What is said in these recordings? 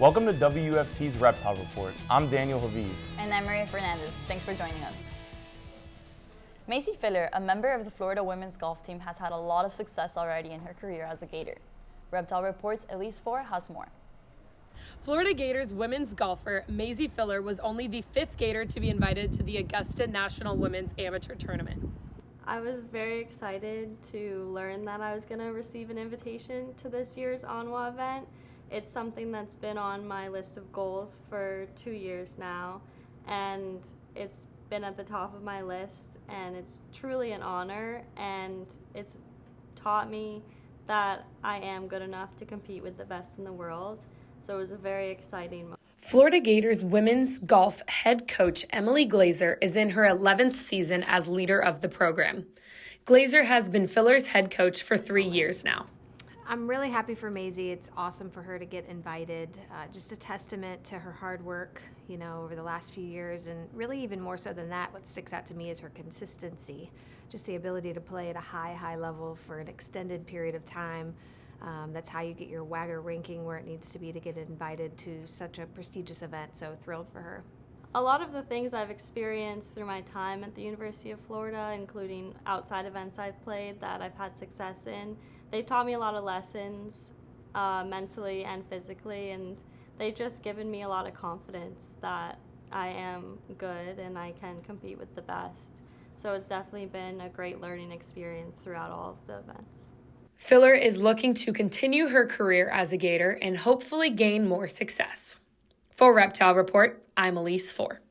Welcome to WFT's Reptile Report. I'm Daniel Haviv. And I'm Maria Fernandez. Thanks for joining us. Macy Filler, a member of the Florida women's golf team, has had a lot of success already in her career as a Gator. Reptile Report's Elise Four has more. Florida Gators women's golfer Macy Filler was only the fifth Gator to be invited to the Augusta National Women's Amateur Tournament. I was very excited to learn that I was going to receive an invitation to this year's ANWA event. It's something that's been on my list of goals for 2 years now, and it's been at the top of my list, and it's truly an honor, and it's taught me that I am good enough to compete with the best in the world. So it was a very exciting moment. Florida Gators women's golf head coach Emily Glazer is in her 11th season as leader of the program. Glazer has been Filler's head coach for 3 years now. I'm really happy for Maisie. It's awesome for her to get invited. Just a testament to her hard work, over the last few years, and really even more so than that, what sticks out to me is her consistency. Just the ability to play at a high level for an extended period of time. That's how you get your WAGR ranking where it needs to be to get invited to such a prestigious event. So thrilled for her. A lot of the things I've experienced through my time at the University of Florida, including outside events I've played that I've had success in, they've taught me a lot of lessons mentally and physically, and they've just given me a lot of confidence that I am good and I can compete with the best. So it's definitely been a great learning experience throughout all of the events. Filler is looking to continue her career as a Gator and hopefully gain more success. For Reptile Report, I'm Elise Four.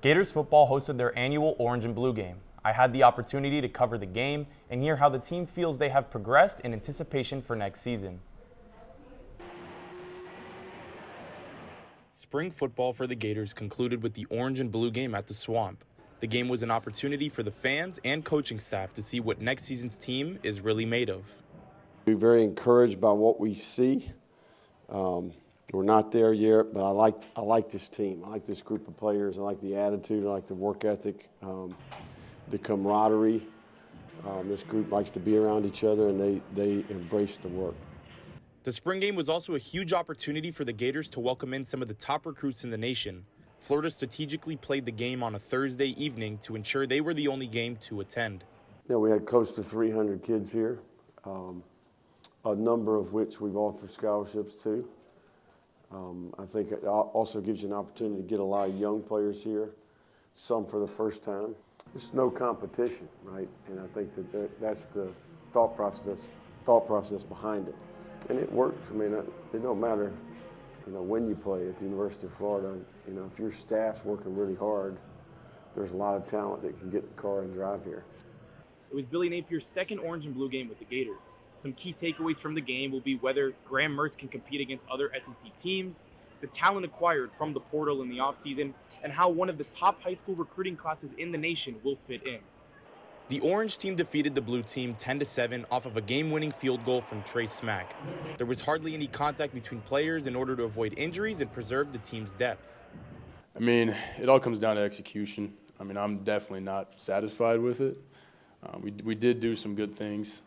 Gators football hosted their annual Orange and Blue game. I had the opportunity to cover the game and hear how the team feels they have progressed in anticipation for next season. Spring football for the Gators concluded with the Orange and Blue game at the Swamp. The game was an opportunity for the fans and coaching staff to see what next season's team is really made of. We're very encouraged by what we see. We're not there yet, but I like this team. I like this group of players. I like the attitude. I like the work ethic, the camaraderie. This group likes to be around each other, and they embrace the work. The spring game was also a huge opportunity for the Gators to welcome in some of the top recruits in the nation. Florida strategically played the game on a Thursday evening to ensure they were the only game to attend. We had close to 300 kids here, a number of which we've offered scholarships to. I think it also gives you an opportunity to get a lot of young players here, some for the first time. It's no competition, right? And I think that's the thought process behind it. And it works. I mean, it don't matter, when you play at the University of Florida. If your staff's working really hard, there's a lot of talent that can get in the car and drive here. It was Billy Napier's second Orange and Blue game with the Gators. Some key takeaways from the game will be whether Graham Mertz can compete against other SEC teams, the talent acquired from the portal in the offseason, and how one of the top high school recruiting classes in the nation will fit in. The Orange team defeated the Blue team 10-7 off of a game-winning field goal from Trey Smack. There was hardly any contact between players in order to avoid injuries and preserve the team's depth. It all comes down to execution. I'm definitely not satisfied with it. We did do some good things.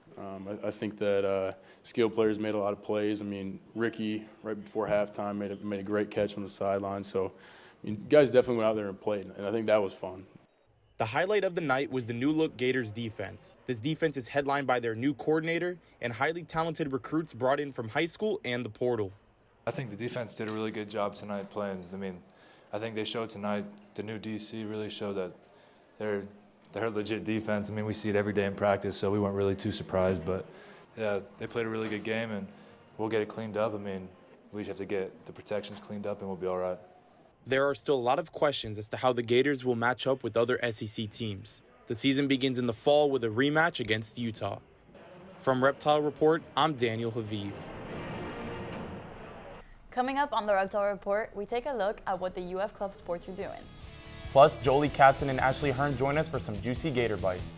I think that skilled players made a lot of plays. Ricky, right before halftime, made a great catch on the sideline. So, guys definitely went out there and played, and I think that was fun. The highlight of the night was the new-look Gators defense. This defense is headlined by their new coordinator and highly talented recruits brought in from high school and the portal. I think the defense did a really good job tonight playing. I think they showed tonight, the new DC really showed that they're a legit defense. We see it every day in practice, so we weren't really too surprised. But, yeah, they played a really good game, and we'll get it cleaned up. We just have to get the protections cleaned up, and we'll be all right. There are still a lot of questions as to how the Gators will match up with other SEC teams. The season begins in the fall with a rematch against Utah. From Reptile Report, I'm Daniel Haviv. Coming up on the Reptile Report, we take a look at what the UF Club sports are doing. Plus, Jolie Katzen and Ashley Hearn join us for some juicy Gator bites.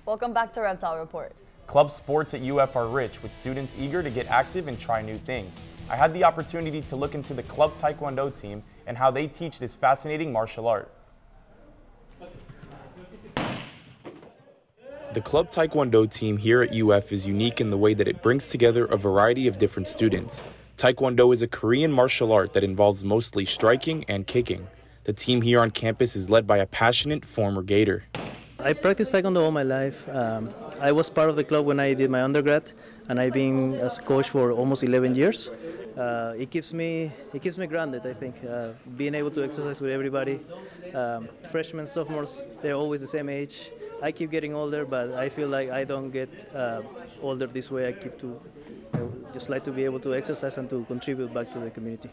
Welcome back to Reptile Report. Club sports at UF are rich, with students eager to get active and try new things. I had the opportunity to look into the Club Taekwondo team and how they teach this fascinating martial art. The Club Taekwondo team here at UF is unique in the way that it brings together a variety of different students. Taekwondo is a Korean martial art that involves mostly striking and kicking. The team here on campus is led by a passionate former Gator. I practiced Taekwondo all my life. I was part of the club when I did my undergrad, and I've been as a coach for almost 11 years. It keeps me grounded, I think. Being able to exercise with everybody. Freshmen, sophomores, they're always the same age. I keep getting older, but I feel like I don't get older this way. I just like to be able to exercise and to contribute back to the community.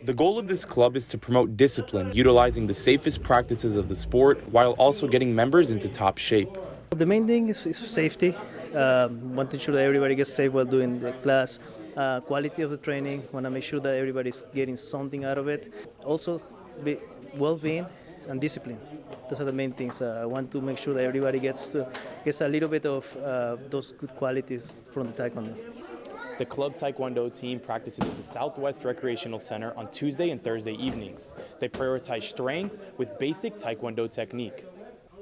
The goal of this club is to promote discipline, utilizing the safest practices of the sport while also getting members into top shape. The main thing is safety. Want to ensure that everybody gets safe while doing the class. Quality of the training. Want to make sure that everybody's getting something out of it. Also, well-being and discipline. Those are the main things. I want to make sure that everybody gets a little bit of those good qualities from the Taekwondo. The Club Taekwondo team practices at the Southwest Recreational Center on Tuesday and Thursday evenings. They prioritize strength with basic Taekwondo technique.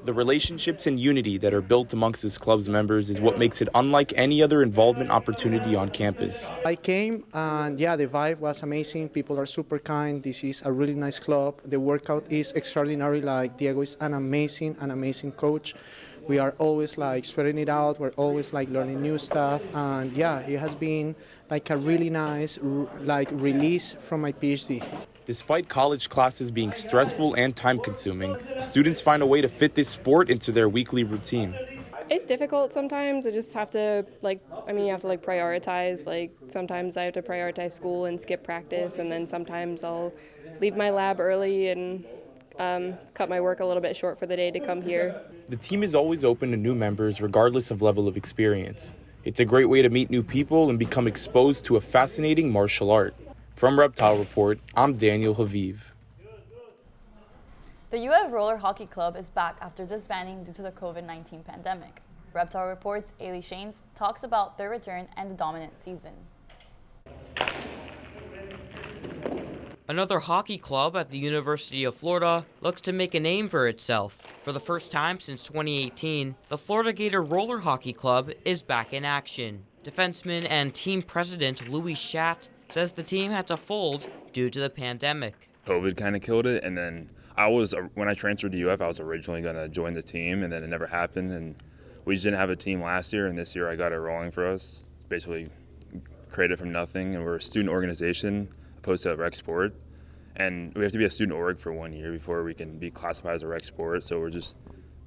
The relationships and unity that are built amongst this club's members is what makes it unlike any other involvement opportunity on campus. I came and the vibe was amazing. People are super kind. This is a really nice club. The workout is extraordinary. Like Diego is an amazing coach. We are always like sweating it out. We're always like learning new stuff. And it has been like a really nice release from my PhD. Despite college classes being stressful and time-consuming, students find a way to fit this sport into their weekly routine. It's difficult sometimes. I just have to you have to prioritize. Sometimes I have to prioritize school and skip practice, and then sometimes I'll leave my lab early and cut my work a little bit short for the day to come here. The team is always open to new members regardless of level of experience. It's a great way to meet new people and become exposed to a fascinating martial art. From Reptile Report, I'm Daniel Haviv. The UF Roller Hockey Club is back after disbanding due to the COVID-19 pandemic. Reptile Report's Ailey Shanes talks about their return and the dominant season. Another hockey club at the University of Florida looks to make a name for itself. For the first time since 2018, the Florida Gator Roller Hockey Club is back in action. Defenseman and team president Louis Schatt says the team had to fold due to the pandemic. COVID kind of killed it, and then when I transferred to UF, I was originally going to join the team, and then it never happened, and we just didn't have a team last year, and this year I got it rolling for us. Basically created from nothing, and we're a student organization opposed to a rec sport, and we have to be a student org for 1 year before we can be classified as a rec sport, so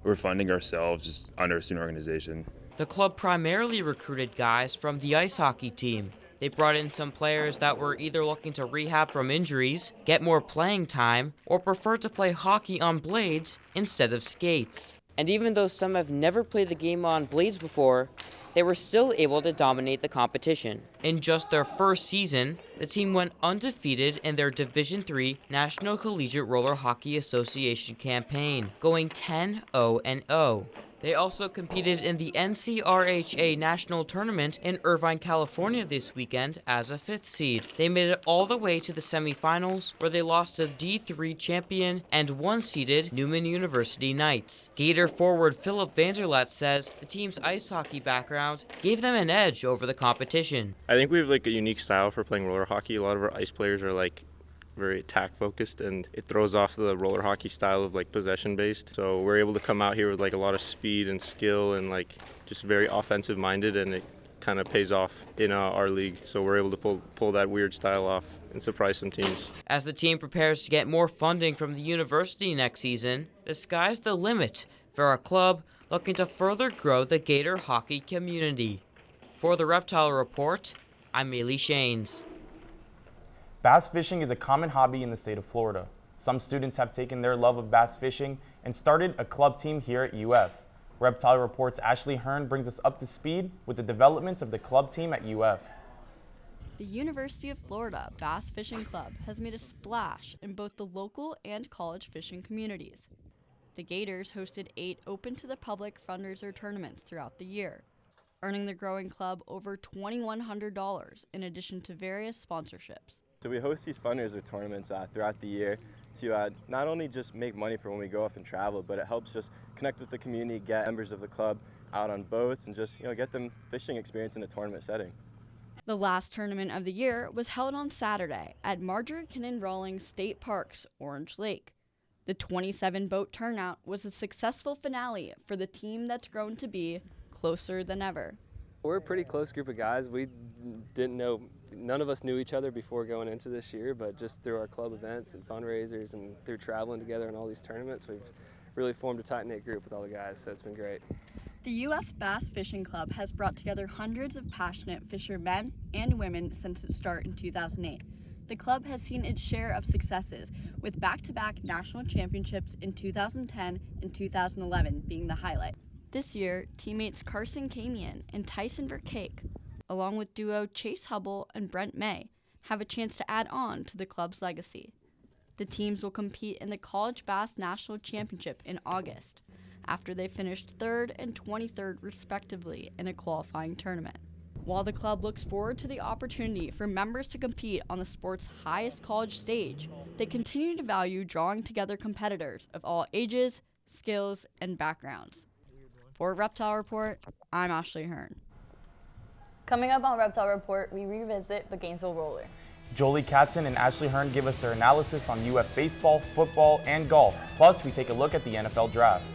we're funding ourselves just under a student organization. The club primarily recruited guys from the ice hockey team. They brought in some players that were either looking to rehab from injuries, get more playing time, or prefer to play hockey on blades instead of skates. And even though some have never played the game on blades before, they were still able to dominate the competition. In just their first season, the team went undefeated in their Division III National Collegiate Roller Hockey Association campaign, going 10-0-0. They also competed in the NCRHA National Tournament in Irvine, California this weekend as a 5th seed. They made it all the way to the semifinals, where they lost to D3 champion and 1-seeded Newman University Knights. Gator forward Philip Vanderlat says the team's ice hockey background gave them an edge over the competition. I think we have a unique style for playing roller hockey. A lot of our ice players are very attack focused, and it throws off the roller hockey style of possession based. So we're able to come out here with a lot of speed and skill and just very offensive minded, and it kind of pays off in our league. So we're able to pull that weird style off and surprise some teams. As the team prepares to get more funding from the university next season, the sky's the limit for a club looking to further grow the Gator hockey community. For the Reptile Report, I'm Ailey Shanes. Bass fishing is a common hobby in the state of Florida. Some students have taken their love of bass fishing and started a club team here at UF. Reptile Report's Ashley Hearn brings us up to speed with the developments of the club team at UF. The University of Florida Bass Fishing Club has made a splash in both the local and college fishing communities. The Gators hosted 8 open-to-the-public fundraiser tournaments throughout the year, earning the growing club over $2,100 in addition to various sponsorships. So we host these fundraiser tournaments throughout the year to not only just make money for when we go off and travel, but it helps just connect with the community, get members of the club out on boats, and just get them fishing experience in a tournament setting. The last tournament of the year was held on Saturday at Marjorie Kinnan Rawlings State Park's Orange Lake. The 27-boat turnout was a successful finale for the team that's grown to be closer than ever. We're a pretty close group of guys. We didn't know, none of us knew each other before going into this year, but just through our club events and fundraisers and through traveling together in all these tournaments, we've really formed a tight-knit group with all the guys, so it's been great. The UF Bass Fishing Club has brought together hundreds of passionate fishermen and women since its start in 2008. The club has seen its share of successes, with back-to-back national championships in 2010 and 2011 being the highlight. This year, teammates Carson Camian and Tyson Vercake, along with duo Chase Hubble and Brent May, have a chance to add on to the club's legacy. The teams will compete in the College Bass National Championship in August, after they finished 3rd and 23rd respectively in a qualifying tournament. While the club looks forward to the opportunity for members to compete on the sport's highest college stage, they continue to value drawing together competitors of all ages, skills, and backgrounds. For Reptile Report, I'm Ashley Hearn. Coming up on Reptile Report, we revisit the Gainesville Roller. Jolie Katzen and Ashley Hearn give us their analysis on UF baseball, football, and golf. Plus, we take a look at the NFL draft.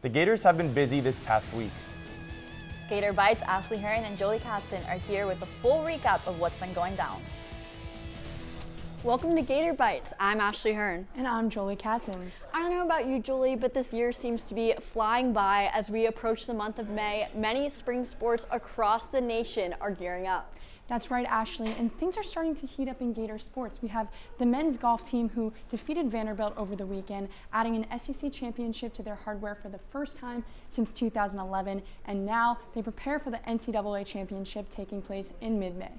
The Gators have been busy this past week. Gator Bites, Ashley Hearn and Jolie Katzen are here with a full recap of what's been going down. Welcome to Gator Bites. I'm Ashley Hearn. And I'm Jolie Katzen. I don't know about you, Julie, but this year seems to be flying by as we approach the month of May. Many spring sports across the nation are gearing up. That's right, Ashley, and things are starting to heat up in Gator sports. We have the men's golf team who defeated Vanderbilt over the weekend, adding an SEC championship to their hardware for the first time since 2011, and now they prepare for the NCAA championship taking place in mid-May.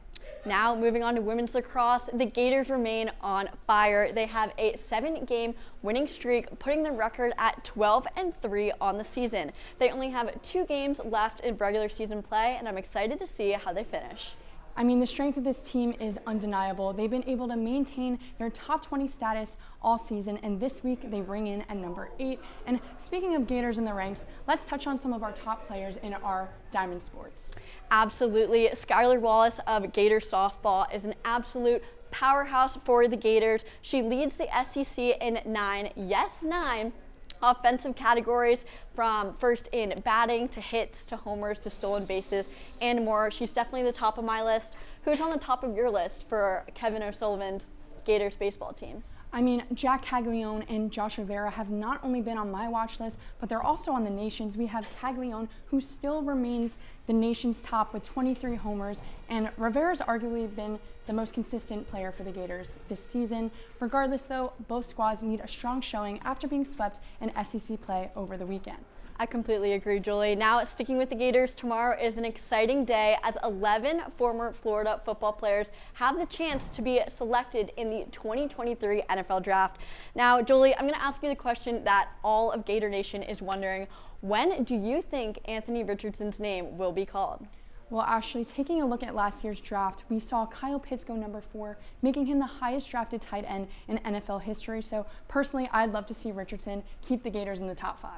Now, moving on to women's lacrosse, the Gators remain on fire. They have a 7-game winning streak, putting the record at 12-3 on the season. They only have 2 games left in regular season play, and I'm excited to see how they finish. I mean, the strength of this team is undeniable. They've been able to maintain their top 20 status all season, and this week they ring in at number 8. And speaking of Gators in the ranks, let's touch on some of our top players in our Diamond sports. Absolutely. Skylar Wallace of Gator softball is an absolute powerhouse for the Gators. She leads the SEC in 9 offensive categories, from first in batting to hits to homers to stolen bases and more. She's definitely the top of my list. Who's on the top of your list for Kevin O'Sullivan's Gators baseball team? I mean, Jack Caglione and Josh Rivera have not only been on my watch list, but they're also on the nation's. We have Caglione, who still remains the nation's top with 23 homers, and Rivera's arguably been the most consistent player for the Gators this season. Regardless, though, both squads need a strong showing after being swept in SEC play over the weekend. I completely agree, Julie. Now, sticking with the Gators, tomorrow is an exciting day as 11 former Florida football players have the chance to be selected in the 2023 NFL Draft. Now, Julie, I'm going to ask you the question that all of Gator Nation is wondering. When do you think Anthony Richardson's name will be called? Well, Ashley, taking a look at last year's draft, we saw Kyle Pitts go number 4, making him the highest drafted tight end in NFL history. So personally, I'd love to see Richardson keep the Gators in the top 5.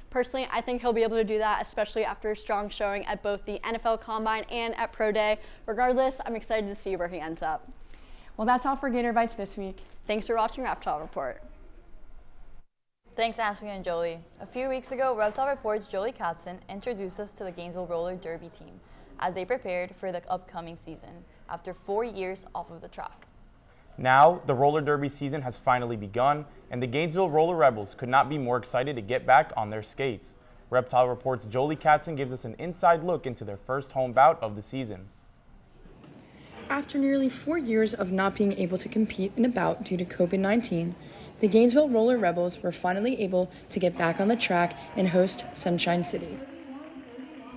Personally, I think he'll be able to do that, especially after a strong showing at both the NFL Combine and at Pro Day. Regardless, I'm excited to see where he ends up. Well, that's all for Gator Bites this week. Thanks for watching Reptile Report. Thanks, Ashley and Jolie. A few weeks ago, Reptile Report's Jolie Katzen introduced us to the Gainesville Roller Derby team as they prepared for the upcoming season after 4 years off of the track. Now, the roller derby season has finally begun, and the Gainesville Roller Rebels could not be more excited to get back on their skates. Reptile Report's Jolie Katzen gives us an inside look into their first home bout of the season. After nearly 4 years of not being able to compete in a bout due to COVID-19, the Gainesville Roller Rebels were finally able to get back on the track and host Sunshine City.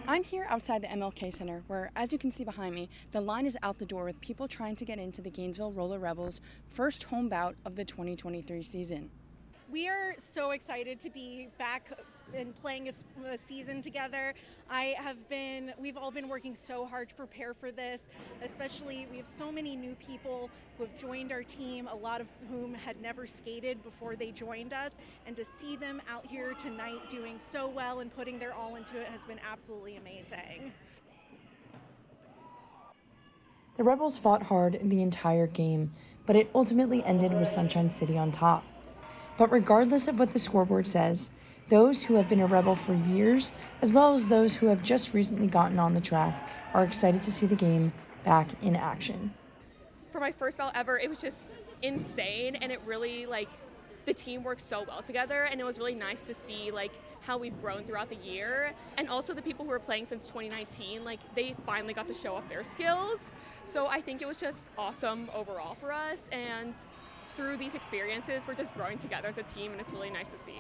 I'm here outside the MLK Center where, as you can see behind me, the line is out the door with people trying to get into the Gainesville Roller Rebels' first home bout of the 2023 season. We are so excited to be back and playing a season together. We've all been working so hard to prepare for this, especially we have so many new people who have joined our team, a lot of whom had never skated before they joined us, and to see them out here tonight doing so well and putting their all into it has been absolutely amazing. The Rebels fought hard the entire game, but it ultimately ended with Sunshine City on top. But regardless of what the scoreboard says, those who have been a Rebel for years, as well as those who have just recently gotten on the track, are excited to see the game back in action. For my first bout ever, it was just insane, and it really, the team worked so well together, and it was really nice to see, how we've grown throughout the year, and also the people who were playing since 2019, they finally got to show off their skills. So I think it was just awesome overall for us, and through these experiences, we're just growing together as a team, and it's really nice to see.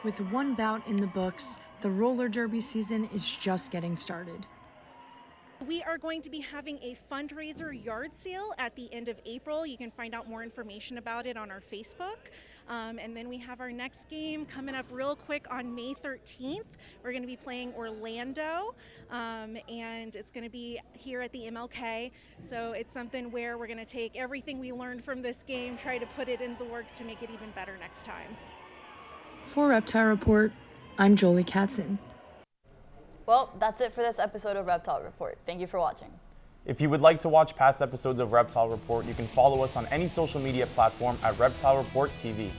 With one bout in the books, the roller derby season is just getting started. We are going to be having a fundraiser yard sale at the end of April. You can find out more information about it on our Facebook. And then we have our next game coming up real quick on May 13th. We're going to be playing Orlando, and it's going to be here at the MLK. So it's something where we're going to take everything we learned from this game, try to put it into the works to make it even better next time. For Reptile Report, I'm Jolie Katzen. Well, that's it for this episode of Reptile Report. Thank you for watching. If you would like to watch past episodes of Reptile Report, you can follow us on any social media platform at Reptile Report TV.